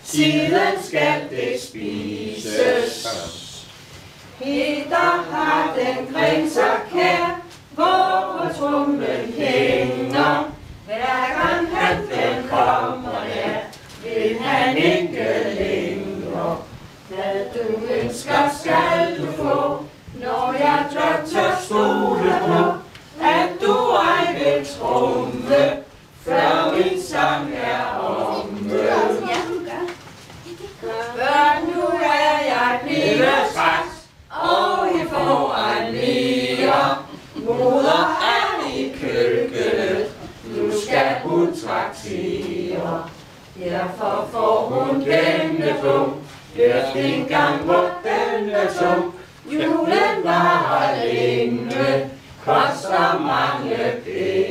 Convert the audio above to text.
siden skal det spises. Peter har den grinser kær, hvor trumlen hænger. Hver gang han den kommer der, vil han ikke længere. Hvad du ønsker skal du få, når jeg tør stole på, at du ej vil trumle, før min sang er omme. Børn, nu er jeg blevet træt, og I foran mere. Moder er i køkkenet, nu skal hun traktere. Derfor får hun denne tung, hørt en gang hvor den er tung. Julen varer længe, koster mange penge.